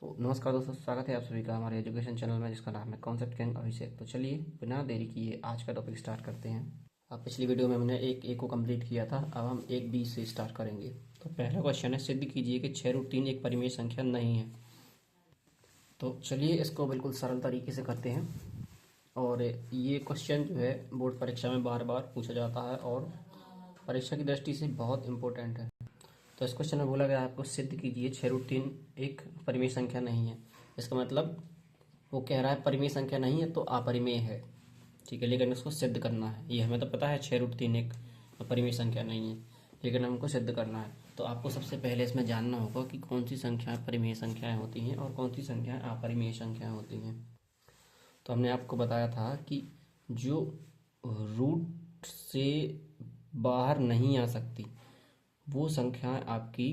तो नमस्कार दोस्तों, स्वागत है आप सभी का हमारे एजुकेशन चैनल में जिसका नाम है कॉन्सेप्ट किंग अभिषेक। तो चलिए बिना देरी किए आज का टॉपिक स्टार्ट करते हैं। अब पिछली वीडियो में हमने एक ए को कंप्लीट किया था, अब हम एक बी से स्टार्ट करेंगे। तो पहला क्वेश्चन है, सिद्ध कीजिए कि 6√3 एक परिमेय संख्या नहीं है। तो चलिए इसको बिल्कुल सरल तरीके से करते हैं। और ये क्वेश्चन जो है बोर्ड परीक्षा में बार बार पूछा जाता है और परीक्षा की दृष्टि से बहुत इंपॉर्टेंट है। तो इस क्वेश्चन में बोला गया आपको सिद्ध कीजिए 6√3 एक परिमेय संख्या नहीं है। इसका मतलब वो कह रहा है परिमेय संख्या नहीं है तो अपरिमेय है, ठीक है। लेकिन इसको सिद्ध करना है। ये हमें तो पता है 6√3 एक परिमेय संख्या नहीं है, लेकिन हमको सिद्ध करना है। तो आपको सबसे पहले इसमें जानना होगा कि कौन सी संख्याएं परिमेय संख्याएं होती हैं और कौन सी संख्याएं अपरिमेय संख्याएं होती हैं। तो हमने आपको बताया था कि जो रूट से बाहर नहीं आ सकती वो संख्याएं आपकी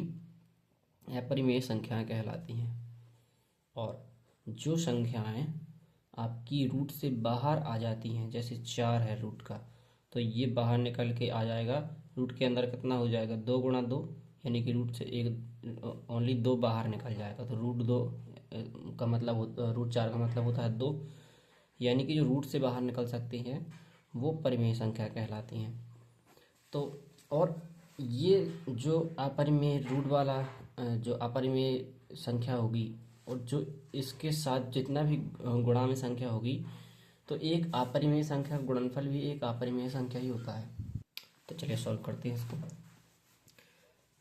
अपरिमेय संख्याएं कहलाती हैं, और जो संख्याएं आपकी रूट से बाहर आ जाती हैं, जैसे 4 है रूट का, तो ये बाहर निकल के आ जाएगा। रूट के अंदर कितना हो जाएगा, 2 × 2, यानी कि रूट से एक ओनली 2 बाहर निकल जाएगा। तो रूट 2 का मतलब रूट 4 का मतलब होता है 2, यानी कि जो रूट से बाहर निकल सकती हैं वो परिमेय संख्या कहलाती हैं। तो और ये जो अपरिमेय रूट वाला जो अपरिमेय संख्या होगी और जो इसके साथ जितना भी गुणा में संख्या होगी, तो एक अपरिमेय संख्या का गुणनफल भी एक अपरिमेय संख्या ही होता है। तो चलिए सॉल्व करते हैं इसको।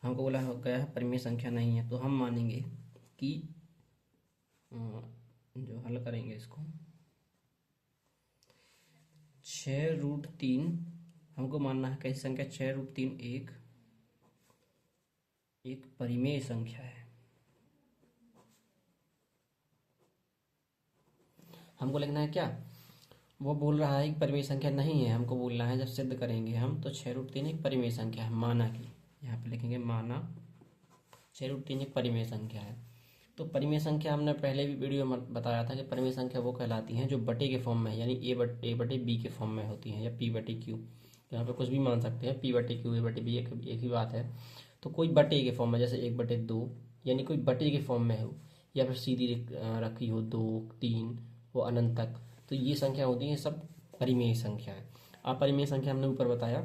हमको बोला गया है परिमेय संख्या नहीं है, तो हम मानेंगे कि जो हल करेंगे इसको 6√3 हमको मानना है कैसी संख्या, 6√3 एक परिमेय संख्या है। हमको लिखना है क्या, वो बोल रहा है कि परिमेय संख्या नहीं है। हमको बोलना है जब सिद्ध करेंगे हम तो 6√3 एक परिमेय संख्या है, माना कि यहाँ पे लिखेंगे माना 6√3 एक परिमेय संख्या है। तो परिमेय संख्या हमने पहले भी वीडियो में बताया था कि परिमेय संख्या वो कहलाती हैं जो बटे के फॉर्म में है, यानी ए बटे बी के फॉर्म में होती हैं, या पी बटे क्यू। यहाँ पे कुछ भी मान सकते हैं, पी बटे क्यू, ए बटे बी, एक ही बात है। तो कोई बटे के फॉर्म में, जैसे 1/2, यानी कोई बटे के फॉर्म में हो, या फिर सीधी रखी हो 2 3 वो अनंत तक, तो ये संख्या होती है सब परिमेय संख्या है। अपरिमेय संख्या हमने ऊपर बताया,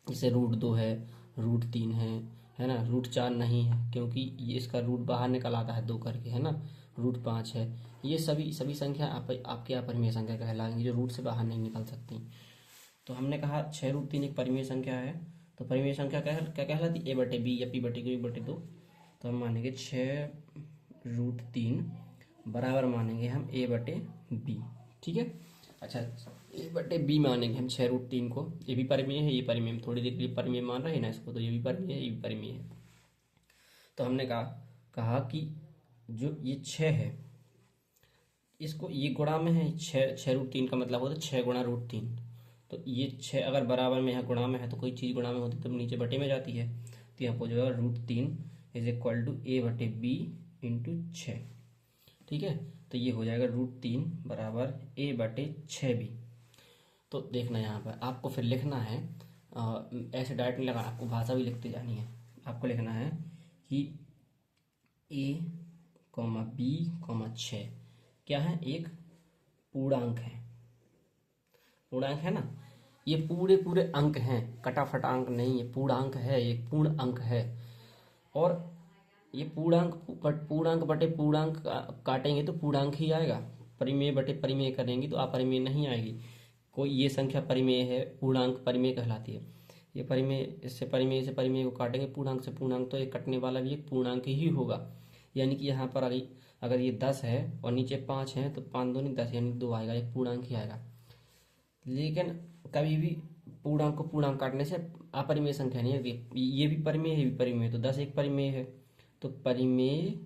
जैसे रूट 2 है, रूट 3 है ना, रूट 4 नहीं है क्योंकि ये इसका रूट बाहर निकल आता है 2 करके, है ना। रूट 5 है। ये सभी सभी संख्या आपके अपरिमेय संख्या कहलाएंगी जो रूट से बाहर नहीं निकल सकती। तो हमने कहा 6√3 एक परिमेय संख्या है। तो परिमेय संख्या क्या कहलाती, ए बटे बी या पी बटे क्यू, 1/2। तो हम मानेंगे 6√3 बराबर मानेंगे हम ए बटे बी, ठीक है। अच्छा, ए बटे बी मानेंगे हम 6√3 को। ये भी परिमेय है, ये परिमेय, हम थोड़ी देर के लिए परिमेय मान रहे हैं ना इसको, तो ये भी परिमेय है, ये भी परिमेय है। तो हमने कहा कि जो ये 6 है, इसको ये गुणा में है, 6√3 का मतलब होता है 6 × √3। तो ये 6 अगर बराबर में है, गुणा में है, तो कोई चीज़ गुणा में होती है तब नीचे बटे में जाती है। तो यहाँ पर जो है √3 = ए बटे बी इंटू 6, ठीक है। तो ये हो जाएगा √3 बराबर ए बटे 6b। तो देखना यहाँ पर आपको फिर लिखना है, ऐसे डायरेक्ट नहीं लगाना, आपको भाषा भी लिखते जानी है। आपको लिखना है कि a, b, 6 क्या है, एक पूर्णांक है। पूर्णांक है ना, ये पूरे पूरे अंक हैं, कटाफट अंक नहीं है, पूर्णांक है, एक पूर्ण अंक है। और ये पूर्णांक बटे पूर्णांक काटेंगे तो पूर्णांक ही आएगा। परिमेय बटे परिमेय करेंगे तो अपरिमेय नहीं आएगी। कोई ये संख्या परिमेय है, पूर्णांक परिमेय कहलाती है। ये परिमेय, इससे परिमेय से परिमेय को काटेंगे, पूर्णांक से पूर्णांक, तो ये कटने वाला भी एक पूर्णांक ही होगा। यानी कि यहाँ पर अगर ये 10 है और नीचे 5 है तो 5 दूनी 10, यानी 2 आएगा, एक पूर्णांक ही आएगा। लेकिन कभी भी पूर्णांक को पूर्णांक काटने से अपरिमेय संख्या नहीं है। ये भी परिमेय है, ये भी परिमेय, तो 10 एक परिमेय है। तो परिमेय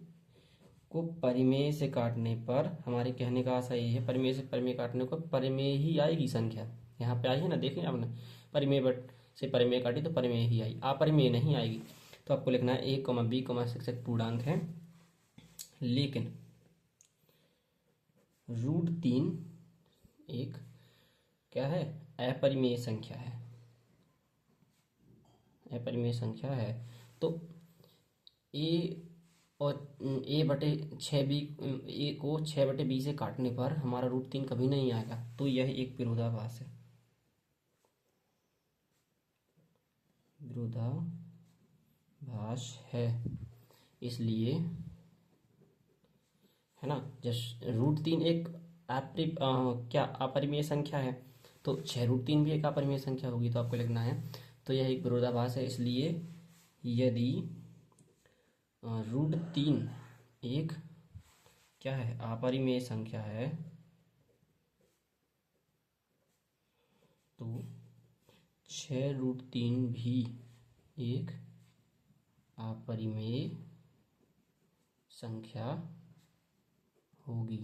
को परिमेय से काटने पर, हमारे कहने का आशा यही है, परिमेय से परिमेय काटने को परिमेय ही आएगी संख्या। यहाँ पे आई है ना, देखें आपने, परिमेय से परिमेय काटी तो परिमेय ही आई, अपरिमेय नहीं आएगी। तो आपको लिखना है a, b, 6 एक पूर्णांक है, लेकिन √3 एक क्या है, अपरिमेय संख्या है, अपरिमेय संख्या है। तो a और ए बटे छः बी, ए को 6/b से काटने पर हमारा √3 कभी नहीं आएगा, तो यह एक विरोधाभास है। विरोधाभास है, इसलिए है ना, जब √3 एक क्या अपरिमेय संख्या है, तो 6√3 भी एक अपरिमेय संख्या होगी, तो आपको लिखना है तो यह एक विरोधाभास है। इसलिए यदि √3 एक क्या है, अपरिमेय संख्या है, तो 6√3 भी एक अपरिमेय संख्या होगी।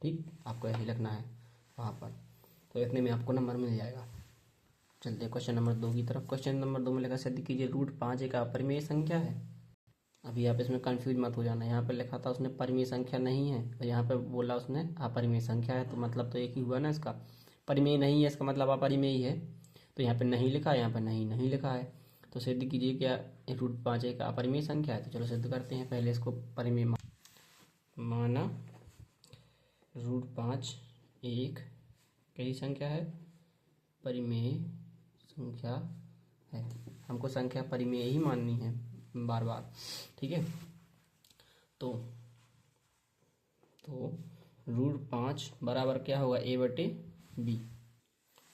ठीक, आपको यही लिखना है वहाँ पर, तो इतने में आपको नंबर मिल जाएगा। चलते हैं क्वेश्चन नंबर 2 की तरफ। क्वेश्चन नंबर 2 में लिखा, सिद्ध कीजिए √5 एक अपरिमेय संख्या है। अभी आप इसमें कंफ्यूज मत हो जाना, यहाँ पे लिखा था उसने परिमेय संख्या नहीं है, और यहाँ पे बोला उसने अपरिमेय संख्या है, तो मतलब तो एक ही हुआ ना इसका, परिमेय नहीं है इसका मतलब अपरिमेय ही है। तो यहाँ पे नहीं लिखा है, यहाँ पे नहीं नहीं लिखा है, तो सिद्ध कीजिए क्या √5 एक अपरिमेय संख्या है। तो चलो सिद्ध करते हैं, पहले इसको परिमेय माना। √5 एक कई संख्या है, परिमेय संख्या है। हमको संख्या परिमेय ही माननी है बार बार, ठीक है। तो √5 बराबर क्या होगा, a/b।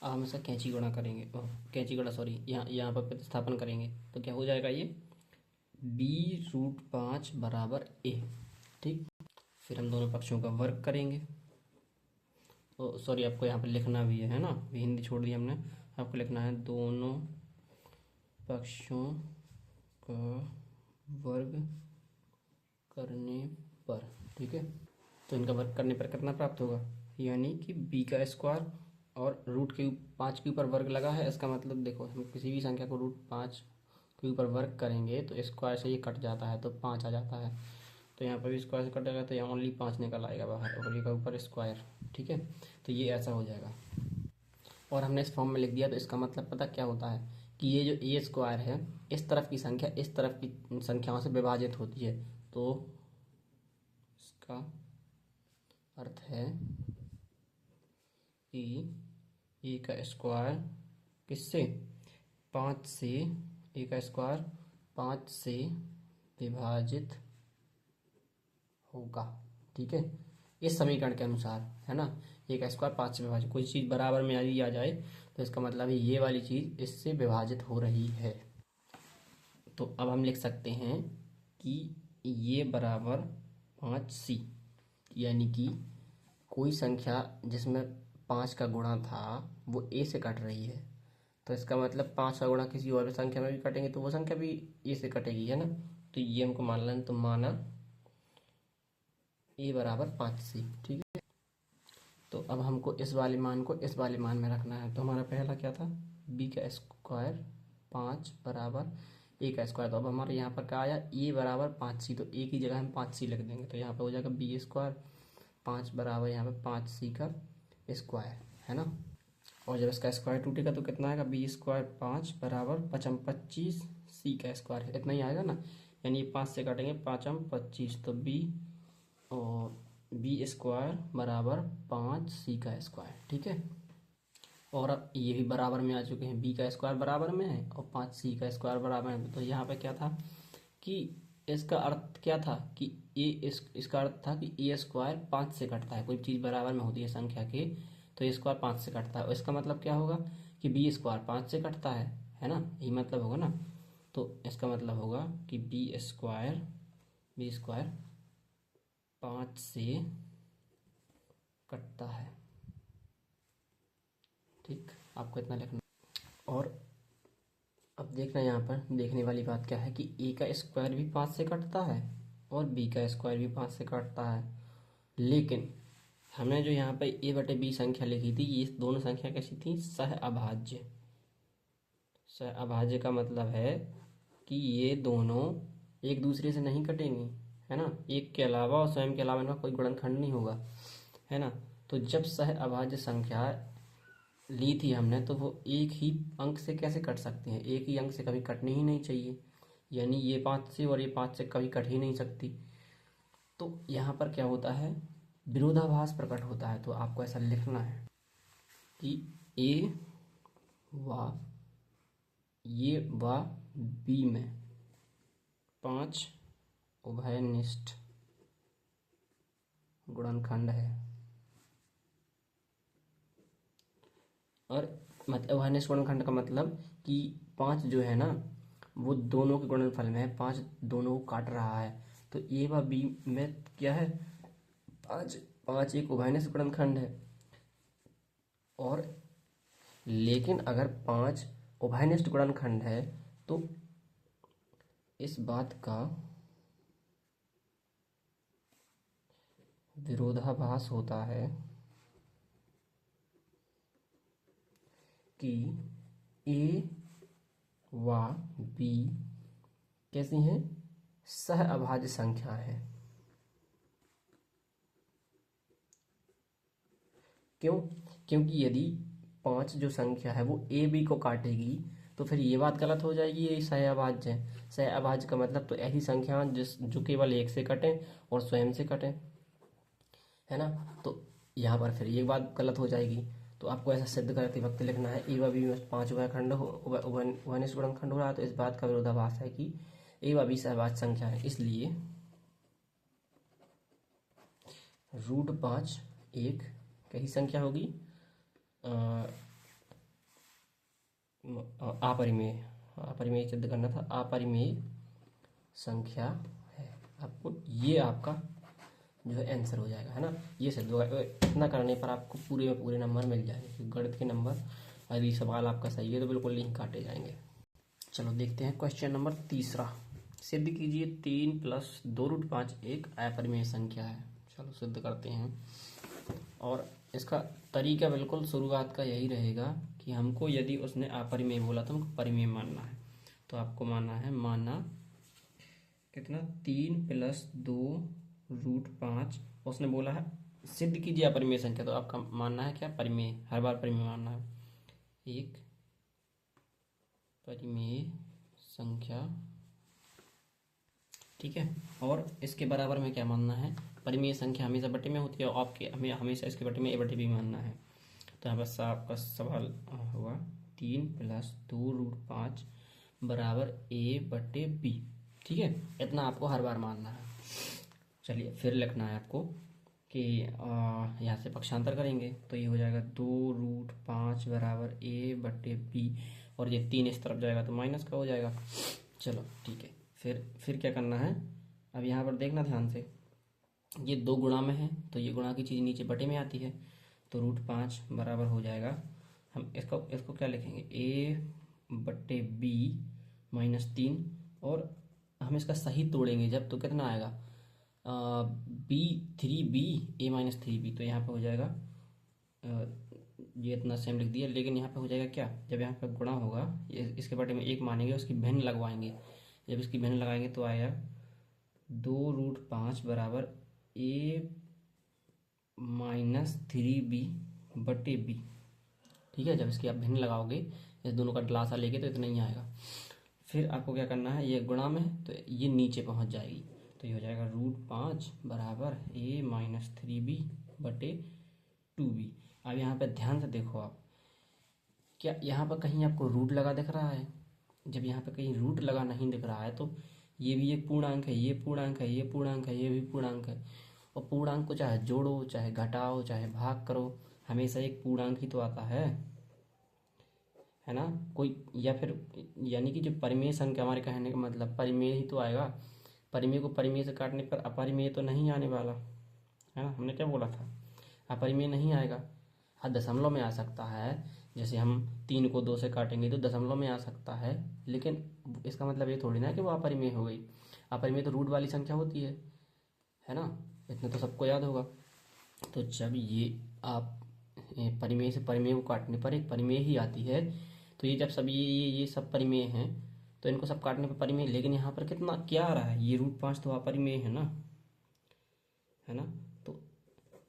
अब हम इसका कैंची गुणा करेंगे, कैंची गुणा सॉरी, यहाँ पर प्रतिस्थापन करेंगे, तो क्या हो जाएगा, ये b√5 बराबर a। ठीक, फिर हम दोनों पक्षों का वर्ग करेंगे। सॉरी, आपको यहाँ पर लिखना भी है ना, हिंदी छोड़ दी हमने, आपको लिखना है दोनों पक्षों का वर्ग करने पर। ठीक है, तो इनका वर्ग करने पर कितना प्राप्त होगा, यानी कि b का स्क्वायर, और √5 के ऊपर वर्ग लगा है, इसका मतलब देखो हम किसी भी संख्या को √5 के ऊपर वर्ग करेंगे तो स्क्वायर से ये कट जाता है, तो 5 आ जाता है। तो यहाँ पर भी स्क्वायर से कटेगा, तो यहाँ ओनली 5 निकल आएगा बाहर, और ये का ऊपर स्क्वायर। ठीक है, तो ये ऐसा हो जाएगा, और हमने इस फॉर्म में लिख दिया, तो इसका मतलब पता क्या होता है कि ये जो ए स्क्वायर है, इस तरफ की संख्या इस तरफ की संख्याओं से विभाजित होती है, तो इसका अर्थ है कि ए का स्क्वायर किससे, 5 से, ए का स्क्वायर 5 से विभाजित होगा। ठीक है, इस समीकरण के अनुसार, है ना, ए का स्क्वायर 5 से विभाजित, कोई चीज़ बराबर में यदि आ जाए तो इसका मतलब है ये वाली चीज़ इससे विभाजित हो रही है। तो अब हम लिख सकते हैं कि ये बराबर 5c, यानी कि कोई संख्या जिसमें 5 का गुणा था वो ए से कट रही है, तो इसका मतलब 5 का गुणा किसी और संख्या में भी कटेंगे तो वो संख्या भी ए से कटेगी, है ना। तो ये हमको मान लेना, तो माना ए बराबर 5c। ठीक है, तो अब हमको इस वाले मान को इस वाले मान में रखना है। तो हमारा पहला क्या था, b का स्क्वायर 5 बराबर ए का स्क्वायर, तो अब हमारे यहाँ पर क्या आया, ए बराबर 5c, तो ए की जगह हम 5c लिख देंगे, तो यहाँ पर हो जाएगा b स्क्वायर 5 बराबर यहाँ पे 5c का स्क्वायर, है ना। और जब इसका स्क्वायर टूटेगा तो कितना आएगा, b स्क्वायर 5 बराबर 5 25 c का स्क्वायर, इतना ही आएगा ना, यानी 5 से काटेंगे 5 25, तो b और b स्क्वायर बराबर 5c का स्क्वायर। ठीक है, और अब ये भी बराबर में आ चुके हैं, b का स्क्वायर बराबर में है और 5c का स्क्वायर बराबर है। तो यहाँ पे क्या था कि इसका अर्थ क्या था कि इसका अर्थ था कि ए स्क्वायर 5 से कटता है, कोई चीज़ बराबर में होती है संख्या के तो ए स्क्वायर 5 से कटता है, और इसका मतलब क्या होगा कि बी स्क्वायर 5 से कटता है ना, यही मतलब होगा ना। तो इसका मतलब होगा कि बी स्क्वायर 5 से कटता है। ठीक, आपको इतना लिखना। और अब देखना, यहाँ पर देखने वाली बात क्या है कि ए का स्क्वायर भी 5 से कटता है और बी का स्क्वायर भी 5 से कटता है, लेकिन हमने जो यहाँ पे a/b संख्या लिखी थी, ये दोनों संख्या कैसी थी, सह अभाज्य। सह अभाज्य का मतलब है कि ये दोनों एक दूसरे से नहीं कटेंगी, है ना, एक के अलावा और स्वयं के अलावा इनका कोई गुणनखंड नहीं होगा, है ना। तो जब सह अभाज्य संख्या ली थी हमने, तो वो एक ही अंक से कैसे कट सकते हैं, एक ही अंक से कभी कटनी ही नहीं चाहिए, यानी ये 5 से और ये 5 से कभी कट ही नहीं सकती। तो यहाँ पर क्या होता है, विरोधाभास प्रकट होता है। तो आपको ऐसा लिखना है कि ए व ये व बी में 5 उभयनिष्ठ गुणनखंड है। और मतलब उभयनिष्ठ गुणनखंड का मतलब कि 5 जो है ना वो दोनों के गुणनफल में है, 5 दोनों को काट रहा है। तो ए व बी में क्या है, 5 5 एक उभयनिष्ठ गुणनखंड है। और लेकिन अगर 5 उभयनिष्ठ गुणनखंड है तो इस बात का विरोधाभास होता है कि ए व बी कैसी हैं, सह अभाज्य संख्या है। क्यों? क्योंकि यदि 5 जो संख्या है वो ए बी को काटेगी तो फिर ये बात गलत हो जाएगी, ये सह अभाज्य है। सह अभाज्य का मतलब तो ऐसी संख्या जो केवल एक से कटें और स्वयं से कटें, है ना। तो यहाँ पर फिर ये बात गलत हो जाएगी। तो आपको ऐसा सिद्ध करते वक्त लिखना है ए व बी में 5 उभयखंड उभयनिष्ठ गुणनखंड हो रहा है, तो इस बात का विरोधाभास है कि ए व बी सहभाज्य संख्या है। इसलिए √5 एक कैसी संख्या होगी, अपरिमेय। अपरिमेय सिद्ध करना था, अपरिमेय संख्या है। आपको ये आपका जो है आंसर हो जाएगा, है ना। ये सिद्ध होगा। इतना करने पर आपको पूरे में पूरे नंबर मिल जाएंगे। गणित के नंबर यदि सवाल आपका सही है तो बिल्कुल नहीं काटे जाएंगे। चलो देखते हैं क्वेश्चन नंबर 3। सिद्ध कीजिए 3 + 2√5 एक अपरिमेय संख्या है। चलो सिद्ध करते हैं। और इसका तरीका बिल्कुल शुरुआत का यही रहेगा कि हमको यदि उसने अपरिमेय बोला तो हमको परिमेय मानना है। तो आपको मानना है, माना कितना, 3 + 2√5। उसने बोला है सिद्ध कीजिए अपरिमेय संख्या, तो आपका मानना है क्या, परिमेय। हर बार परिमेय मानना है। एक परिमेय संख्या, ठीक है। और इसके बराबर में क्या मानना है, परिमेय संख्या हमेशा बटे में होती है और आपके हमें हमेशा इसके बटे में ए बटे बी मानना है। तो यहाँ बस आपका सवाल हुआ 3 + 2√5 बराबर ए बटे बी, ठीक है। इतना आपको हर बार मानना है। चलिए फिर लिखना है आपको कि यहाँ से पक्षांतर करेंगे तो ये हो जाएगा 2√5 बराबर ए बटे बी, और ये 3 इस तरफ जाएगा तो माइनस का हो जाएगा। चलो ठीक है। फिर क्या करना है, अब यहाँ पर देखना ध्यान से, ये 2 गुणा में है तो ये गुणा की चीज़ नीचे बटे में आती है। तो √5 बराबर हो जाएगा, हम इसको क्या लिखेंगे, ए बटे बी -3। और हम इसका सही तोड़ेंगे जब तो कितना आएगा, B3B A - 3B। तो यहाँ पे हो जाएगा, ये इतना सेम लिख दिया, लेकिन यहाँ पे हो जाएगा क्या, जब यहाँ पे गुणा होगा इसके बटे में 1 मानेंगे, उसकी भिन्न लगवाएंगे। जब इसकी भिन्न लगाएंगे तो आएगा 2√5 बराबर A - 3B बटे B, ठीक है। जब इसकी आप भिन्न लगाओगे इस दोनों का डलासा लेके तो इतना ही आएगा। फिर आपको क्या करना है, ये गुणा में है तो ये नीचे पहुंच जाएगी। तो ये हो जाएगा √5 बराबर A - 3B बटे 2B। अब यहाँ पे ध्यान से देखो आप, क्या यहाँ पर कहीं आपको रूट लगा दिख रहा है? जब यहाँ पे कहीं रूट लगा नहीं दिख रहा है तो ये भी एक पूर्णांक है, ये पूर्णांक है, ये पूर्णांक है, ये भी पूर्णांक है। और पूर्णांक को चाहे जोड़ो चाहे घटाओ चाहे भाग करो, हमेशा एक पूर्णांक ही तो आता है ना। कोई या फिर यानी कि जो परिमेय संख्या, हमारे कहने का मतलब परिमेय ही तो आएगा। परिमेय को परिमेय से काटने पर अपरिमेय तो नहीं आने वाला, है ना। हमने क्या बोला था, अपरिमेय नहीं आएगा। हाँ दशमलव में आ सकता है, जैसे हम 3 को 2 से काटेंगे तो दशमलव में आ सकता है, लेकिन इसका मतलब ये थोड़ी ना कि वो अपरिमेय हो गई। अपरिमेय तो रूट वाली संख्या होती है ना। इतना तो सबको याद होगा। तो जब ये आप परिमेय से परिमेय को काटने पर एक परिमेय ही आती है, तो ये जब सब ये सब परिमेय हैं तो इनको सब काटने पर परिमेय। लेकिन यहाँ पर कितना क्या आ रहा है, ये √5 तो अपरिमेय है ना। तो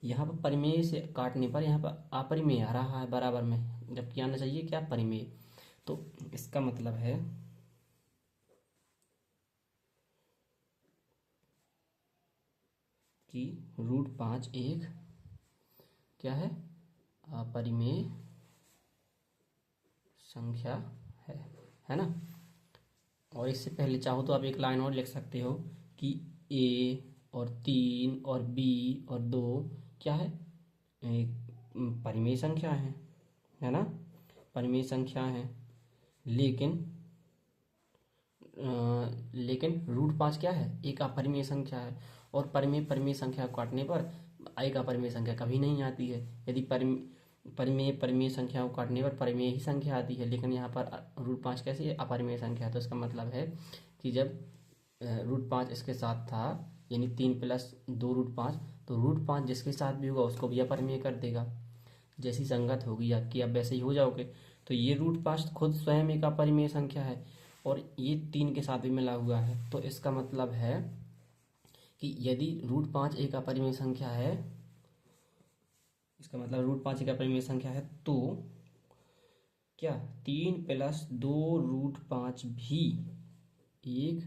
यहाँ पर परिमेय से काटने पर यहाँ पर अपरिमेय आ रहा है बराबर में, जबकि आना चाहिए क्या, परिमेय। तो इसका मतलब है कि √5 एक क्या है, अपरिमेय संख्या है ना। और इससे पहले चाहो तो आप एक लाइन और लिख सकते हो कि ए और 3 और बी और 2 क्या है, एक परिमेय संख्या है ना, परिमेय संख्या है। लेकिन √5 क्या है, एक अपरिमेय संख्या है। और परिमेय संख्या को काटने पर एक अपरिमेय संख्या कभी नहीं आती है। यदि परिमेय संख्या को काटने पर परिमेय ही संख्या आती है, लेकिन यहाँ पर √5 कैसी है, अपरिमेय संख्या है। तो इसका मतलब है कि जब √5 इसके साथ था, यानी 3 + 2 √5, तो √5 जिसके साथ भी होगा उसको भी अपरिमेय कर देगा। जैसी संगत होगी आपकी, आप वैसे ही हो जाओगे। तो ये √5 खुद स्वयं एक अपरिमेय संख्या है और ये 3 के साथ भी मिला हुआ है। तो इसका मतलब है कि यदि √5 एक अपरिमेय संख्या है, इसका मतलब √5 एक अपरिमेय संख्या है, तो क्या 3 + 2 √5 भी एक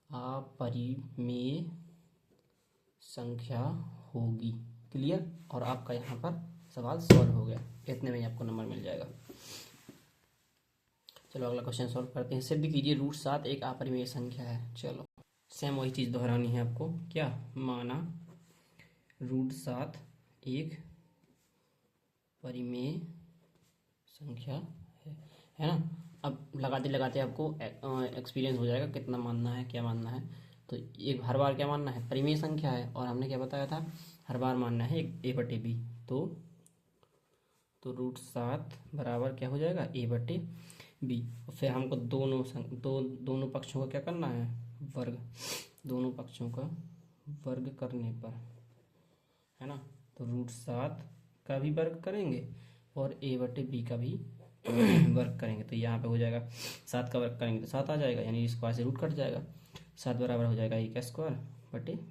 अपरिमेय संख्या होगी। क्लियर। और आपका यहाँ पर सवाल सॉल्व हो गया, इतने में ही आपको नंबर मिल जाएगा। चलो अगला क्वेश्चन सॉल्व करते हैं। सिद्ध कीजिए √7 एक अपरिमेय संख्या है। चलो सेम वही चीज़ दोहरानी है आपको। क्या माना √7 एक परिमेय संख्या है ना। अब लगाते लगाते आपको एक्सपीरियंस हो जाएगा कितना मानना है, क्या मानना है। तो एक हर बार क्या मानना है, परिमेय संख्या है, और हमने क्या बताया था, हर बार मानना है a/b। तो √7 बराबर क्या हो जाएगा, a/b। फिर हमको दोनों पक्षों का क्या करना है, वर्ग। दोनों पक्षों का वर्ग करने पर, है ना, तो √7 का भी वर्ग करेंगे और a/b का भी वर्ग करेंगे। तो यहाँ पे हो जाएगा 7 का वर्ग करेंगे तो 7 आ जाएगा, यानी स्क्वायर से रूट कट जाएगा। 7 बराबर हो जाएगा a²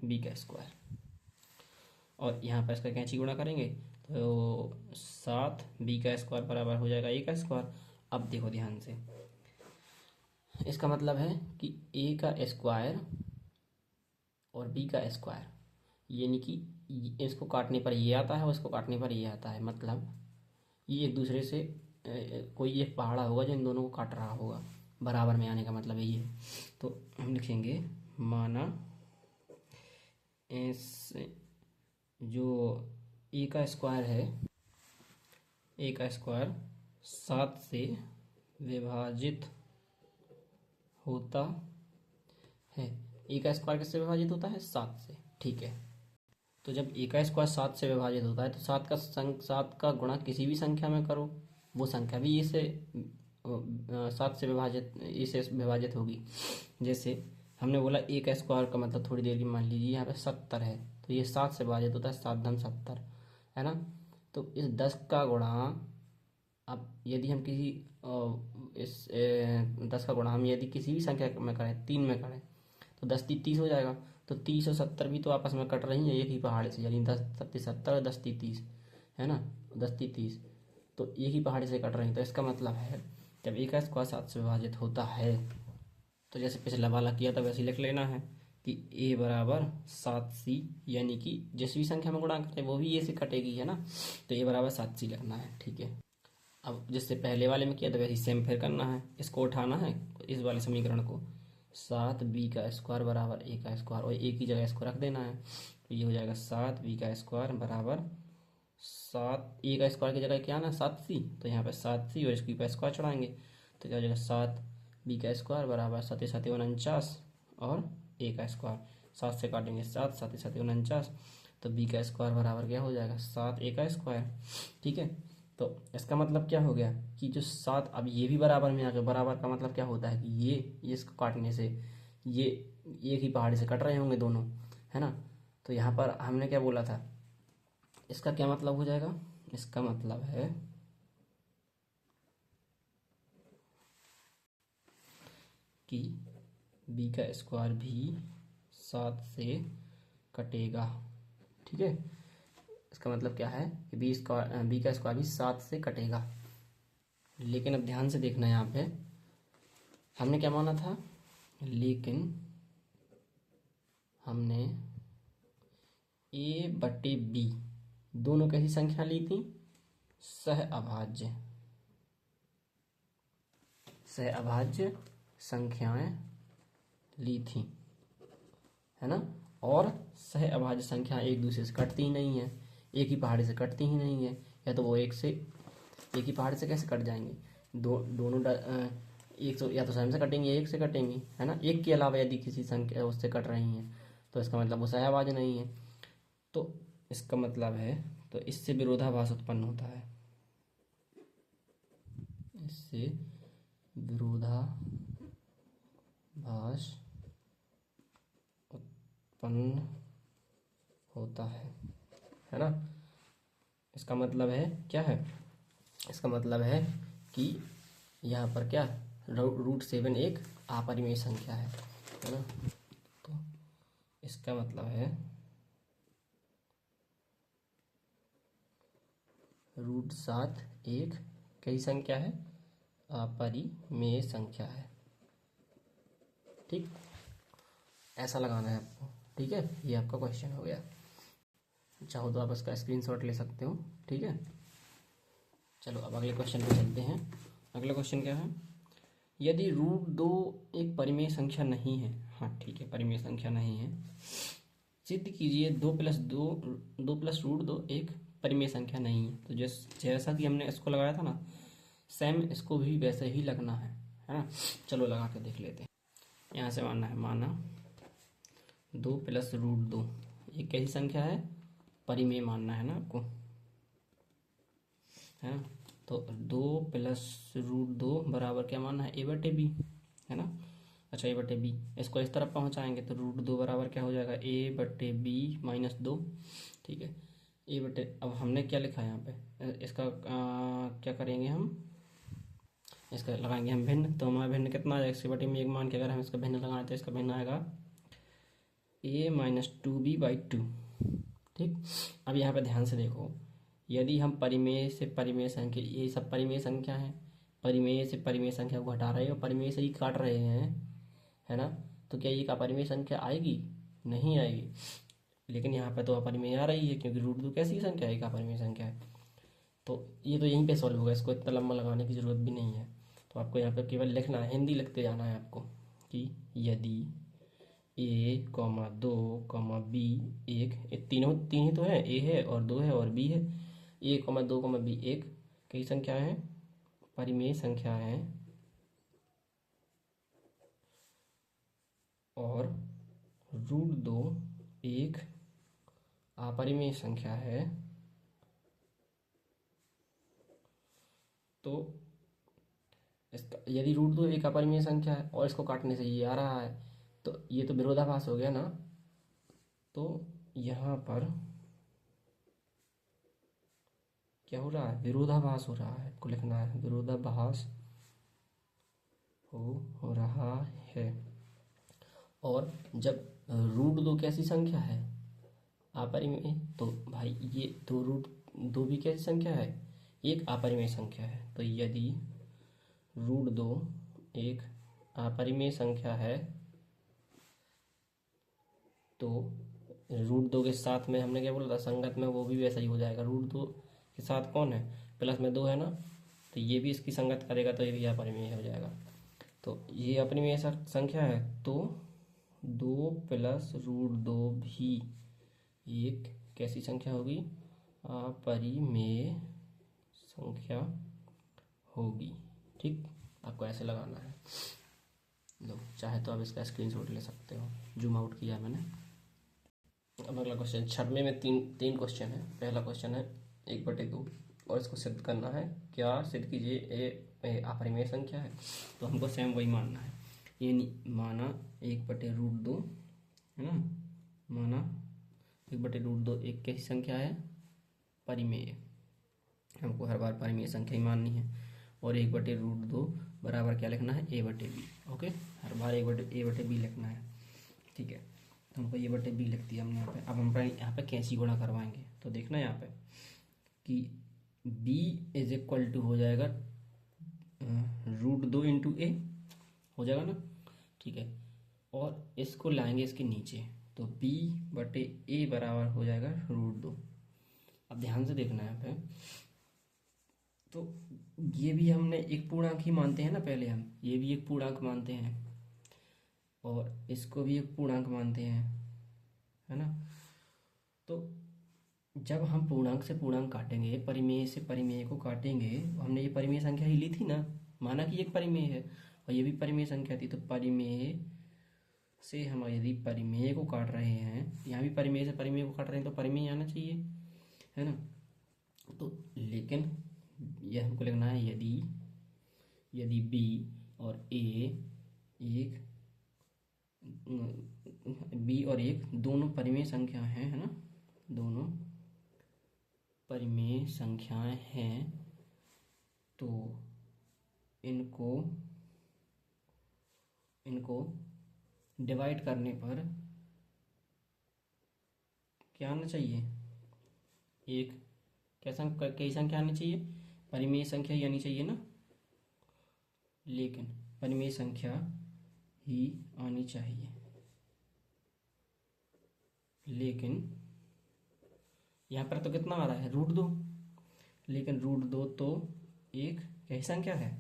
/ b²। और यहाँ पर इसका कैंची गुणा करेंगे तो 7b² बराबर हो जाएगा a²। अब देखो ध्यान से, इसका मतलब है कि a² और b², यानी कि इसको काटने पर ये आता है और इसको काटने पर ये आता है। मतलब ये एक दूसरे से कोई एक पहाड़ा होगा जो इन दोनों को काट रहा होगा, बराबर में आने का मतलब यही है। तो हम लिखेंगे माना जो a² है, a² 7 से विभाजित होता है। a² किससे विभाजित होता है, 7 से। ठीक है, तो जब a² 7 से विभाजित होता है तो 7 का गुणा किसी भी संख्या में करो, वो संख्या भी इसे 7 से विभाजित होगी। जैसे हमने बोला a² का मतलब थोड़ी देर की मान लीजिए यहाँ पे 70 है, तो ये 7 से विभाजित होता है, 7×7 है ना। तो इस 10 का गुणा, अब यदि हम किसी इस 10 का गुणा हम यदि किसी भी संख्या में करें, 3 में करें, तो 10 × 30 हो जाएगा। तो 30 और 70 भी तो आपस में कट रही हैं एक ही पहाड़ी से, यानी 10 × 70 और 10 × 30 है ना, 10 × 30 तो एक ही पहाड़ी से कट रही हैं। तो इसका मतलब है जब a² 7 से विभाजित होता है, तो जैसे पिछला वाला किया था वैसे लिख लेना है कि a बराबर 7c, यानी कि जिस भी संख्या में गुणा करें वो भी a से कटेगी, है ना। तो a बराबर 7c लिखना है। ठीक है, अब जिससे पहले वाले में किया था वैसे ही सेम फिर करना है, इसको उठाना है इस वाले समीकरण को, 7b² बराबर a², और एक ही जगह इसको रख देना है। तो ये हो जाएगा 7b² बराबर 7, a² की जगह क्या आना, 7c, तो यहाँ पे 7c और इसकी पर स्क्वायर चढ़ाएंगे तो क्या हो जाएगा, 7b² बराबर 7 × 7 = 49 और a², 7 से काटेंगे 7, 7 × 7 = 49, तो b² बराबर क्या हो जाएगा, 7a²। ठीक है, तो इसका मतलब क्या हो गया कि जो 7, अब ये भी बराबर में आ गया। बराबर का मतलब क्या होता है कि ये इसको काटने से ये एक ही पहाड़ी से कट रहे होंगे दोनों, है ना। तो यहाँ पर हमने क्या बोला था, इसका क्या मतलब हो जाएगा, इसका मतलब है कि b² भी 7 से कटेगा। ठीक है, इसका मतलब क्या है कि b² भी 7 से कटेगा। लेकिन अब ध्यान से देखना, यहाँ पे हमने क्या माना था, लेकिन हमने ए बटे बी दोनों कैसी संख्या ली थी? सह अभाज्य संख्याएं ली थी, है ना। और सह अभाज्य संख्या एक दूसरे से कटती ही नहीं है, एक ही पहाड़ी से कटती ही नहीं है, या तो वो एक ही पहाड़ी से कैसे कट जाएंगी? दोनों एक तो या तो स्वयं से कटेंगी या एक से कटेंगी, है ना। एक के अलावा यदि किसी संख्या उससे कट रही हैं तो इसका मतलब वो सह अभाज्य नहीं है। तो इसका मतलब है, तो इससे विरोधाभास उत्पन्न होता है, इससे विरोधाभास उत्पन्न होता है ना। इसका मतलब है क्या है? इसका मतलब है कि यहाँ पर क्या √7 एक अपरिमेय संख्या है ना। तो इसका मतलब है √7 एक कई संख्या है, अपरिमेय संख्या है। ठीक, ऐसा लगाना है आपको। ठीक है, ये आपका क्वेश्चन हो गया। चाहो तो आप इसका स्क्रीनशॉट ले सकते हो। ठीक है, चलो अब अगले क्वेश्चन पे चलते हैं। अगला क्वेश्चन क्या है? यदि √2 एक परिमेय संख्या नहीं है, हाँ ठीक है, परिमेय संख्या नहीं है, सिद्ध कीजिए 2 + 2 एक परिमेय संख्या नहीं है। तो जैसा कि हमने इसको लगाया था ना, सेम इसको भी वैसे ही लगना है ना। चलो लगा के देख लेते हैं। यहाँ से माना 2 + √2 ये कैसी संख्या है? परिमेय मानना है ना आपको, है ना। तो 2 + √2 बराबर क्या मानना है? a बटे b, है ना। अच्छा, a बटे b, इसको इस तरफ पहुंचाएंगे तो √2 बराबर क्या हो जाएगा? a बटे b - 2। ठीक है, a बटे, अब हमने क्या लिखा है यहाँ पे? इसका क्या करेंगे हम? इसका लगाएंगे हम भिन्न। तो हमारा भिन्न कितना आएगा? 1 बटे में 1 मान के अगर हम इसका भिन्न लगाएं तो इसका भिन्न आएगा a - 2b/2। ठीक, अब यहाँ पे ध्यान से देखो, यदि हम परिमेय से परिमेय संख्या, ये सब परिमेय संख्या है, परिमेय से परिमेय संख्या को हटा रहे हैं और परिमेय से ही काट रहे हैं, है ना। तो क्या ये अपरिमेय संख्या आएगी? नहीं आएगी। लेकिन यहाँ पे तो अपरिमेय आ रही है, क्योंकि √2 कैसी संख्या है? एक अपरिमेय संख्या है। तो ये तो यहीं पे सॉल्व होगा, इसको इतना लंबा लगाने की जरूरत भी नहीं है। तो आपको यहाँ पे केवल लिखना है, हिंदी लिखते जाना है आपको कि यदि a, 2, b एक, तीन ही तो है, a है और 2 है और b है। a, 2, b एक कई संख्या है? परिमेय संख्या है, और √2 एक अपरिमेय संख्या है। तो इसका यदि √2 एक अपरिमेय संख्या है और इसको काटने से ये आ रहा है, तो ये तो विरोधाभास हो गया ना। तो यहाँ पर क्या हो रहा है? विरोधाभास हो रहा है, आपको लिखना है विरोधाभास हो रहा है। और जब √2 कैसी संख्या है? अपरिमेय, तो भाई ये √2 भी कैसी संख्या है? एक अपरिमेय संख्या है। तो यदि √2 एक अपरिमेय संख्या है, तो √2 के साथ में हमने क्या बोला था? संगत में वो भी वैसा ही हो जाएगा। √2 के साथ कौन है? प्लस में 2 है ना, तो ये भी इसकी संगत करेगा, तो ये भी अपरिमेय हो जाएगा। तो ये अपरिमेय संख्या है, तो 2 + √2 भी एक कैसी संख्या होगी? अपरिमेय संख्या होगी। ठीक, आपको ऐसे लगाना है। लो, चाहे तो आप इसका स्क्रीनशॉट ले सकते हो, जूम आउट किया मैंने। अब अगला क्वेश्चन, 96 में तीन क्वेश्चन है। पहला क्वेश्चन है 1/2 और इसको सिद्ध करना है। क्या सिद्ध कीजिए? ए अपरिमेय संख्या है, तो हमको सेम वही मानना है। ये माना 1/√2, है ना। माना 1/√2 एक कैसी संख्या है? परिमेय। हमको हर बार परिमेय संख्या ही माननी है। और 1/√2 बराबर क्या लिखना है? a बटे b। Okay, her bar a बटे b लिखना है। ठीक है, तो हमको a बटे b लिख दिया हमने यहाँ पे। अब हम यहाँ पे कैंची गुणा करवाएंगे, तो देखना यहाँ पे कि b = हो जाएगा √2 × a हो जाएगा ना। ठीक है, और इसको लाएंगे इसके नीचे, तो b बटे a बराबर हो जाएगा √2। अब ध्यान से देखना है यहाँ पे, तो ये भी हमने एक पूर्णांक ही मानते हैं ना, पहले हम ये भी एक पूर्णांक मानते हैं और इसको भी एक पूर्णांक मानते हैं, है ना। तो जब हम पूर्णांक से पूर्णांक काटेंगे, परिमेय से परिमेय को काटेंगे, हमने ये परिमेय संख्या ही ली थी ना, माना कि एक परिमेय है और ये भी परिमेय संख्या थी, तो परिमेय से हम यदि परिमेय को काट रहे हैं, यहाँ भी परिमेय से परिमेय को काट रहे हैं, तो परिमेय आना चाहिए, है ना। तो लेकिन यह हमको लिखना है यदि b और a दोनों परिमेय संख्या हैं, है ना, दोनों परिमेय संख्याएं हैं, तो इनको डिवाइड करने पर क्या आना चाहिए, एक कई संख्या आनी चाहिए, परिमेय संख्या ही आनी चाहिए ना, लेकिन परिमेय संख्या ही आनी चाहिए, लेकिन यहाँ पर तो कितना आ रहा है, √2, लेकिन √2 तो एक कैसी संख्या है,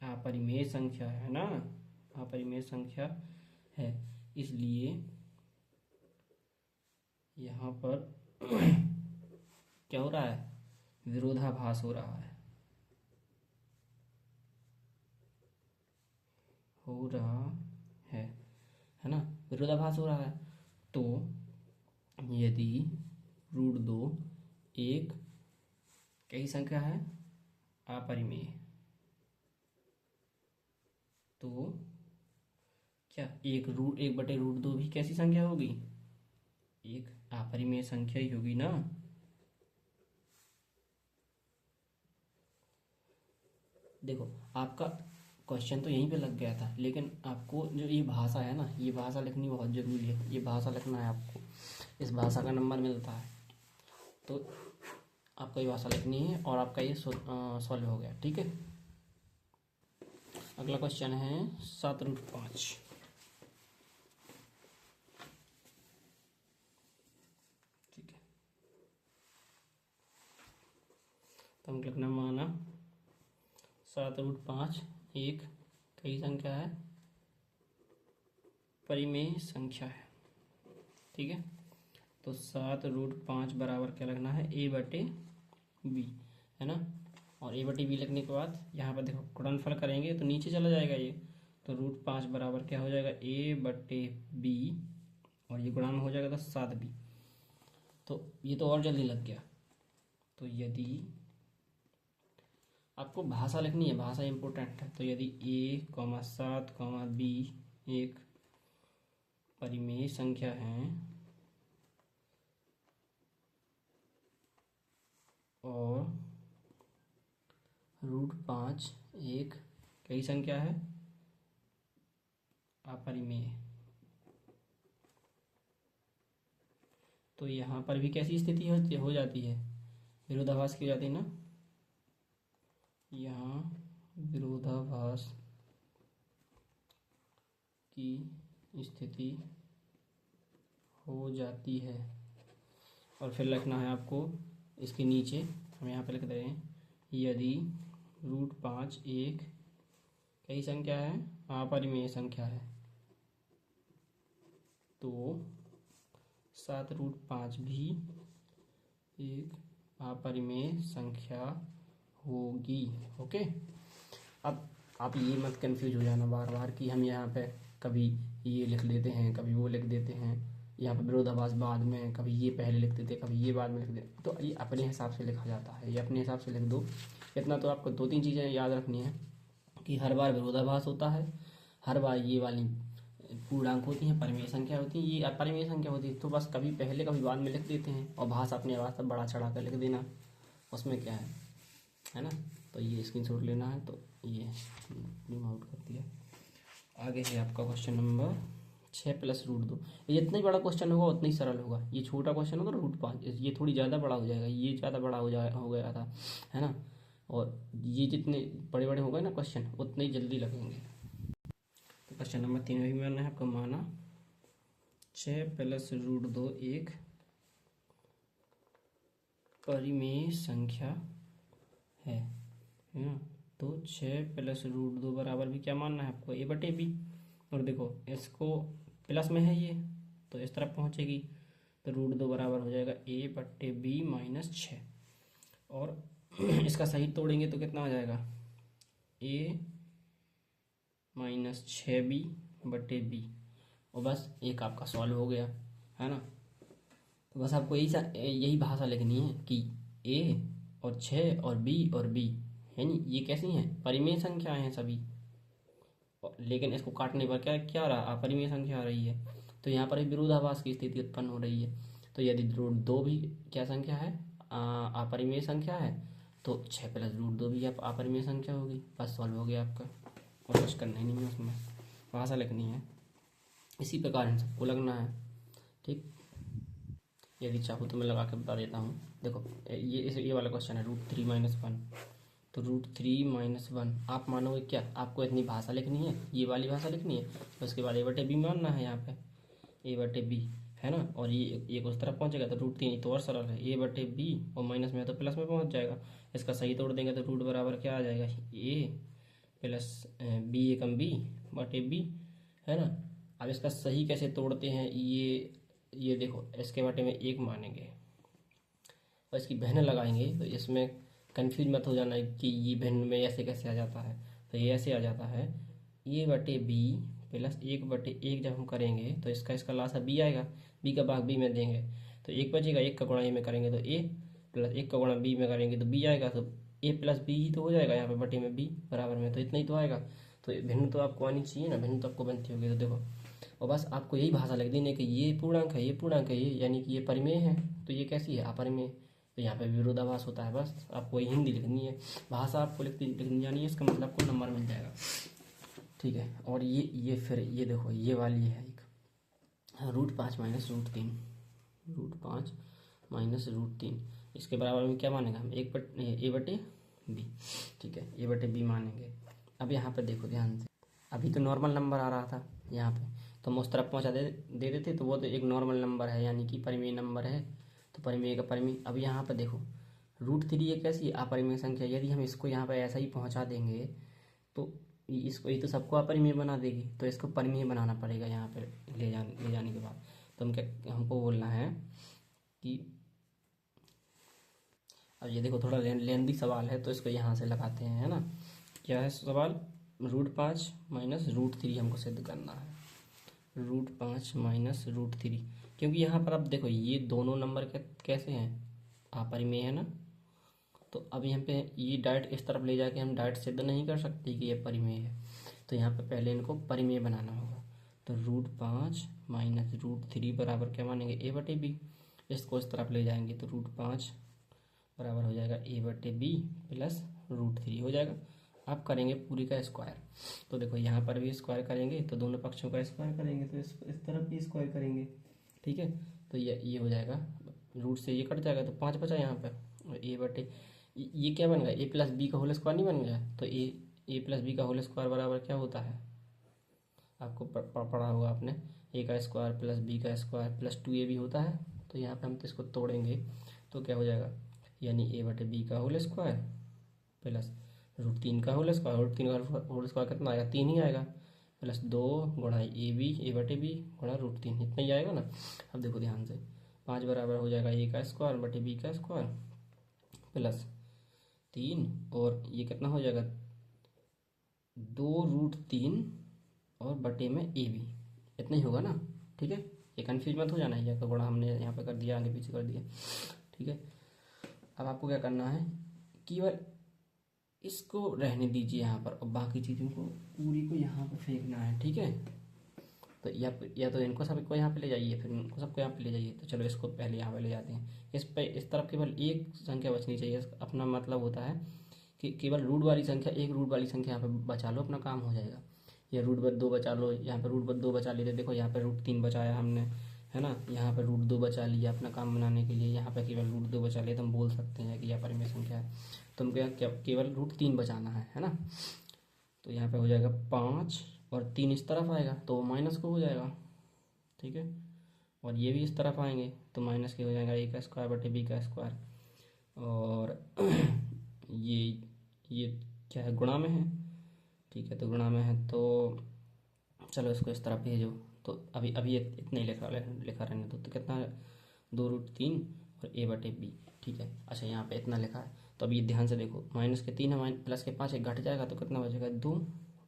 अपरिमेय संख्या है ना, अपरिमेय संख्या है, इसलिए यहाँ पर क्या हो रहा है, विरोधाभास हो रहा है ना, विरोधाभास हो रहा है। तो यदि √2 एक कैसी संख्या है, अपरिमेय, तो क्या एक बटे √2 भी कैसी संख्या होगी, एक अपरिमेय संख्या ही होगी ना। देखो आपका क्वेश्चन तो यहीं पे लग गया था, लेकिन आपको जो ये भाषा है ना, ये भाषा लिखनी बहुत ज़रूरी है, ये भाषा लिखना है आपको, इस भाषा का नंबर मिलता है, तो आपको ये भाषा लिखनी है और आपका ये सॉल्व हो गया, ठीक है। अगला क्वेश्चन है 7√5। ठीक है, तो हम लिखना माना 7√5 एक कई संख्या है, परिमेय संख्या है, ठीक है। तो 7√5 बराबर क्या लगना है, a बटे b, है ना। और a बटे b लिखने के बाद यहाँ पर देखो गुणनफल करेंगे तो नीचे चला जाएगा ये, तो √5 बराबर क्या हो जाएगा, a बटे b, और ये गुणा में हो जाएगा तो 7b, तो ये तो और जल्दी लग गया। तो यदि आपको भाषा लिखनी है, भाषा इम्पोर्टेंट है, तो यदि a, 7, b एक परिमेय संख्या है और √5 एक कई संख्या है, अपरिमेय, तो यहाँ पर भी कैसी स्थिति हो जाती है, विरोधाभास की जाती है ना, यहाँ विरोधाभास की स्थिति हो जाती है। और फिर लिखना है आपको इसके नीचे, हम यहाँ पे लिख रहे हैं यदि √5 एक कई संख्या है, अपरिमेय संख्या है, तो 7√5 भी एक अपरिमेय संख्या होगी। ओके, अब आप ये मत कंफ्यूज हो जाना बार बार कि हम यहाँ पे कभी ये लिख देते हैं, कभी वो लिख देते हैं, यहाँ पे विरोधाभास बाद में, कभी ये पहले लिख देते, कभी ये बाद में लिख देते, तो ये अपने हिसाब से लिखा जाता है, ये अपने हिसाब से लिख दो। इतना तो आपको 2-3 चीज़ें याद रखनी है कि हर बार विरोधाभास होता है, हर बार ये वाली पूर्णांक होती हैं, परिमेय संख्या होती है, ये अपरिमेय संख्या होती है, तो बस कभी पहले कभी बाद में लिख देते हैं, और भाषा अपने आवाज़ पर बड़ा चढ़ा कर लिख देना, उसमें क्या है ना। तो ये स्क्रीनशॉट लेना है, तो ये जूम आउट कर दिया। आगे है आपका क्वेश्चन नंबर 6 + √2। ये जितना ही बड़ा क्वेश्चन होगा उतना ही सरल होगा, ये छोटा क्वेश्चन होगा √5, ये थोड़ी ज़्यादा बड़ा हो जाएगा, ये ज़्यादा बड़ा हो गया था, है ना। और ये जितने बड़े बड़े हो गए ना क्वेश्चन, उतने ही जल्दी लगेंगे। तो क्वेश्चन नंबर 3 में भी माना है आपका, माना 6 + √2 एक परिमेय संख्या है ना। तो 6 + √2 बराबर भी क्या मानना है आपको, a/b। और देखो इसको प्लस में है ये, तो इस तरफ पहुंचेगी, तो √2 बराबर हो जाएगा a/b - 6। और इसका सही तोड़ेंगे तो कितना हो जाएगा, a - 6b/b। और बस एक आपका सॉल्व हो गया, है ना। तो बस आपको यही भाषा लिखनी है कि a और 6 और b और b, है नी, ये कैसी हैं, परिमेय संख्याएं हैं सभी। लेकिन इसको काटने पर क्या क्या रहा, अपरिमेय संख्या आ रही है। तो यहाँ पर विरोधाभास की स्थिति उत्पन्न हो रही है। तो यदि √2 भी क्या संख्या है, अपरिमेय संख्या है, तो 6 + √2 भी अपरिमेय संख्या होगी। बस सॉल्व हो गया आपका, और कुछ करना ही नहीं है, उसमें भाषा लिखनी है। इसी प्रकार इन सबको लगना है, ठीक। यदि चाहो तो मैं लगा के बता देता हूँ। देखो ये वाला क्वेश्चन है √3 - 1, तो √3 - 1 आप मानोगे क्या, आपको इतनी भाषा लिखनी है, ये वाली भाषा लिखनी है, तो उसके बाद a/b मानना है यहाँ पे, a/b, है ना। और ये एक उस तरफ पहुंचेगा तो √3, तो और सरल है, a/b, और माइनस में है तो प्लस में पहुंच जाएगा। इसका सही तोड़ देंगे तो रूट बराबर क्या आ जाएगा, a + b/b, है ना। अब इसका सही कैसे तोड़ते हैं, ये देखो, इसके बाटे में 1 मानेंगे और इसकी भिन्न लगाएंगे, तो इसमें कन्फ्यूज मत हो जाना कि ये भिन्न में ऐसे कैसे आ जाता है। तो ये ऐसे आ जाता है, a/b + 1/1 जब हम करेंगे तो इसका लासा b आएगा, b का भाग b में देंगे तो 1 बचेगा, 1 का गुणा a में करेंगे तो a, + 1 का गुणा b में करेंगे तो b आएगा, तो a + b ही तो हो जाएगा यहाँ पे बटे में b बराबर में, तो इतना ही तो आएगा। तो भिन्न तो आपको आनी चाहिए ना, भिन्न तो आपको बनती होगी। तो देखो, और बस आपको यही भाषा लिख देनी है कि ये पूर्णांक है, ये पूर्णांक है, ये यानी कि ये परिमेय है, तो ये कैसी है, अपरिमेय। तो यहाँ पे विरोधाभास होता है, बस आपको वही हिंदी लिखनी है, भाषा आपको लिखनी जानी है, इसका मतलब आपको नंबर मिल जाएगा, ठीक है। और ये फिर ये देखो, ये वाली है एक √5 - √3, √5 - √3, इसके बराबर में क्या मानेगा हम, a/b, ठीक है, a/b मानेंगे। अब यहाँ पे देखो ध्यान से, अभी तो नॉर्मल नंबर आ रहा था यहाँ पे, तो हम उस तरफ पहुँचा दे देते, तो वो तो एक नॉर्मल नंबर है, यानी कि परिमेय नंबर है, तो परिमेय का परिमेय। अब यहाँ पे देखो √3 एक ऐसी अपरिमेय संख्या, यदि हम इसको यहाँ पे ऐसा ही पहुँचा देंगे तो इसको ये तो सबको अपरिमेय बना देगी, तो इसको परिमेय बनाना पड़ेगा यहाँ पे ले जाने के बाद। तो हमको बोलना है कि, अब ये देखो थोड़ा लेंदी सवाल है, तो इसको यहाँ से लगाते हैं, है ना। क्या है सवाल, √5 - √3 हमको सिद्ध करना है, √5 - √3, क्योंकि यहाँ पर अब देखो ये दोनों नंबर कैसे हैं, अपरिमेय है ना। तो अब यहाँ पे ये डायरेक्ट इस तरफ ले जाके हम डायरेक्ट सिद्ध नहीं कर सकते कि ये परिमेय है, तो यहाँ पे पहले इनको परिमेय बनाना होगा। तो √5 - √3 बराबर क्या मानेंगे, a/b, इसको इस तरफ ले जाएंगे तो √5 बराबर हो जाएगा a/b + √3 हो जाएगा। अब करेंगे पूरी का स्क्वायर, तो देखो यहाँ पर भी स्क्वायर करेंगे तो दोनों पक्षों का स्क्वायर करेंगे, तो इस तरफ भी स्क्वायर करेंगे, ठीक है। तो ये हो जाएगा, रूट से ये कट जाएगा तो 5 बचा यहाँ पर, और ये क्या बन गया, a + b का होल स्क्वायर नहीं बन गया। तो a + b का होल स्क्वायर बराबर क्या होता है, आपको पढ़ा होगा आपने, a का स्क्वायर + b का स्क्वायर + 2ab होता है। तो यहाँ पे हम तो इसको तोड़ेंगे तो क्या हो जाएगा, यानी a/b का होल स्क्वायर + √3 का होल स्क्वायर, √3 का होल स्क्वायर कितना आएगा, 3 ही आएगा, +2 गुणा a/b गुणा √3, इतना ही आएगा ना। अब देखो ध्यान से, 5 बराबर हो जाएगा a का स्क्वायर बटे b का स्क्वायर +3, और ये कितना हो जाएगा, 2√3 और बटे में a/b, इतना ही होगा ना, ठीक है। ये कन्फ्यूज मत हो जाना, ये का गुणा हमने यहाँ पे कर दिया, आगे पीछे कर दिया, ठीक है। अब आपको क्या करना है, केवल इसको रहने दीजिए यहाँ पर, और बाकी चीज़ों को पूरी को यहाँ पे फेंकना है, ठीक है। तो या तो इनको सबको यहाँ पे ले जाइए, फिर इनको सबको यहाँ पे ले जाइए। तो चलो इसको पहले यहाँ पे ले जाते हैं, इस तरफ केवल एक संख्या बचनी चाहिए। अपना मतलब होता है कि केवल रूट वाली संख्या, एक रूट वाली संख्या यहाँ पे बचा लो, अपना काम हो जाएगा। या √2 बचा लो, यहाँ पे √2 बचा लेते, देखो यहाँ पे √3 बचाया हमने, है ना। यहाँ पे √2 बचा लिया अपना काम बनाने के लिए, यहाँ पे केवल √2 बचा लिया, तो हम बोल सकते हैं कि यह परिमेय संख्या है। तो हमको क्या केवल √3 बचाना है ना। तो यहाँ पे हो जाएगा 5 और 3 इस तरफ आएगा तो माइनस को हो जाएगा, ठीक है। और ये भी इस तरफ आएंगे तो माइनस के हो जाएगा ए का स्क्वायर बटे बी का स्क्वायर। और ये क्या है, गुणा में है, ठीक है, तो गुणा में है तो चलो इसको इस तरफ भेजो। तो अभी अभी इतना ही लिखा रहने दो। तो कितना है, 2√3 और ए बटे बी, ठीक है। अच्छा यहाँ पे इतना लिखा है, तो अभी ध्यान से देखो, माइनस के 3 है, प्लस के 5 एक घट जाएगा तो कितना बचेगा,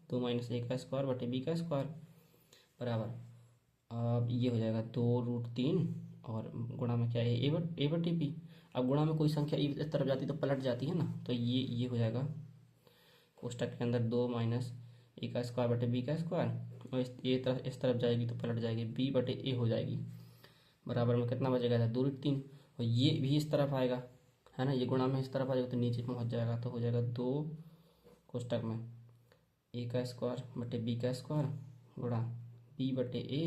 2 माइनस ए का स्क्वायर बटे बी का स्क्वायर बराबर। अब ये हो जाएगा 2√3 और गुणा में क्या है, ए बटे बी। अब गुणा में कोई संख्या इस तरफ जाती तो पलट जाती है ना, तो ये हो जाएगा कोष्टक के अंदर 2 माइनस ए का स्क्वायर बटे बी का स्क्वायर, और इस तरफ जाएगी तो पलट जाएगी, बी बटे ए हो जाएगी बराबर में कितना बचेगा, 2√3। और ये भी इस तरफ आएगा, है ना, ये गुणा में इस तरफ आ जाएगा तो नीचे पहुंच जाएगा, तो हो जाएगा 2 कोष्टक में ए का स्क्वायर बटे बी का स्क्वायर गुणा बी बटे ए,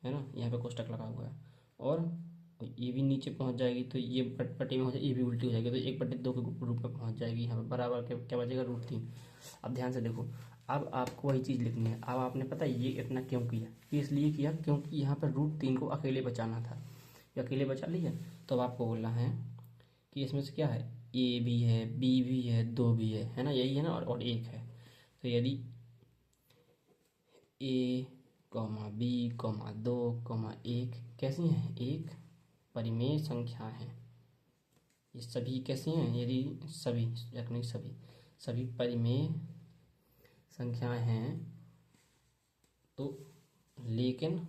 है ना, यहाँ पे कोष्टक लगा हुआ है। और ये भी नीचे पहुंच जाएगी तो ये बटे में हो जाएगी, ये भी उल्टी हो जाएगी तो 1/2 के रूप में पहुंच जाएगी यहाँ पे बराबर क्या बचेगा, √3। अब ध्यान से देखो, अब आपको वही चीज़ लिखनी है। अब आपने पता है ये इतना क्यों किया, ये इसलिए किया क्योंकि यहाँ पर √3 को अकेले बचाना था, ये अकेले बचा लिया। तो अब आपको बोलना है कि इसमें से क्या है, ए भी है, बी भी है, 2 भी है ना, यही है ना, और 1 है। तो यदि ए कॉमा बी कॉमा 2 कॉमा 1 कैसी हैं, एक परिमेय संख्या है, ये सभी कैसी हैं, यदि सभी नहीं सभी परिमेय संख्याएं हैं तो, लेकिन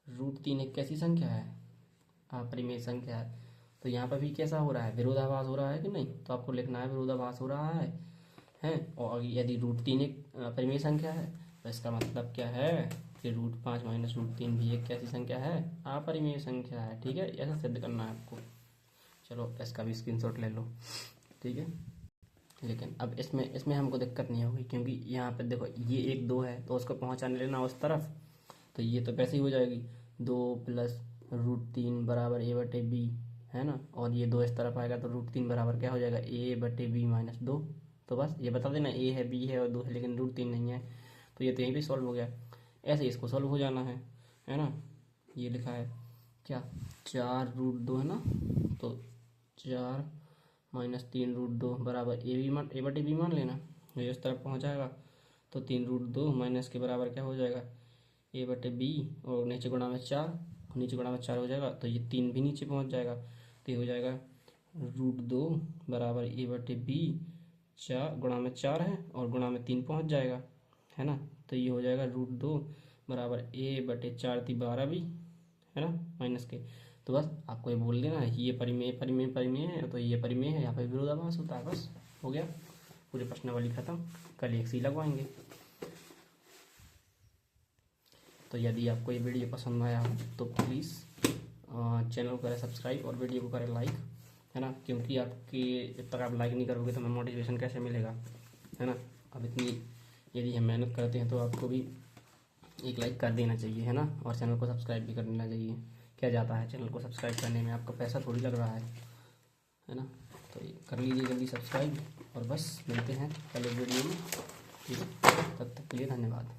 √3 एक कैसी संख्या है, अपरिमेय संख्या है। तो यहाँ पर भी कैसा हो रहा है, विरोधाभास हो रहा है कि नहीं, तो आपको लिखना है विरोधाभास हो रहा है। और यदि √3 एक परिमेय संख्या है तो इसका मतलब क्या है कि √5 माइनस √3 भी एक कैसी संख्या है, अपरिमेय संख्या है, ठीक है। ऐसा सिद्ध करना है आपको। चलो इसका भी स्क्रीनशॉट ले लो, ठीक है। लेकिन अब इसमें हमको दिक्कत नहीं होगी क्योंकि यहाँ पे देखो ये 1 2 है तो उसको पहुँचाने लेना उस तरफ, तो ये तो वैसे ही हो जाएगी 2 प्लस √3 बराबर ए बटे बी, है ना, और ये 2 इस तरफ आएगा तो √3 बराबर क्या हो जाएगा, ए बटे बी माइनस 2। तो बस ये बता देना ए है, बी है और 2 है, लेकिन √3 नहीं है, तो ये तो यहीं पे सॉल्व हो गया। ऐसे इसको सॉल्व हो जाना है ना। ये लिखा है क्या, 4√2 है ना, तो 4 माइनस 3√2 बराबर ए बटे बी मान लेना, ये इस तरफ पहुँच जाएगा तो 3√2 माइनस के बराबर क्या हो जाएगा, ए बटे बी, और नीचे गुणा में 4 हो जाएगा तो ये 3 भी नीचे पहुंच जाएगा, तो ये हो जाएगा √2 बराबर ए बटे बी, 4 गुणा में 4 है और गुणा में 3 पहुंच जाएगा, है ना। तो ये हो जाएगा √2 बराबर ए बटे 4 × 12 भी, है ना, माइनस के। तो बस आपको ये बोल देना है ये परिमेय है, तो ये परिमेय है, यहाँ पे विरोधाभास होता है, बस हो गया, पूरे प्रश्नावली खत्म। कल एक सी लगवाएंगे। तो यदि आपको ये वीडियो पसंद आया हो तो प्लीज़ चैनल को करें सब्सक्राइब और वीडियो को करें लाइक, है ना, क्योंकि आपके जब तक आप लाइक नहीं करोगे तो हमें मोटिवेशन कैसे मिलेगा, है ना। अब इतनी यदि हम मेहनत करते हैं तो आपको भी एक लाइक कर देना चाहिए, है ना, और चैनल को सब्सक्राइब भी कर देना चाहिए। क्या जाता है चैनल को सब्सक्राइब करने में, आपका पैसा थोड़ी लग रहा है ना। तो कर लीजिए जल्दी सब्सक्राइब, और बस मिलते हैं कल वीडियो में, ठीक है। तब तक के लिए धन्यवाद।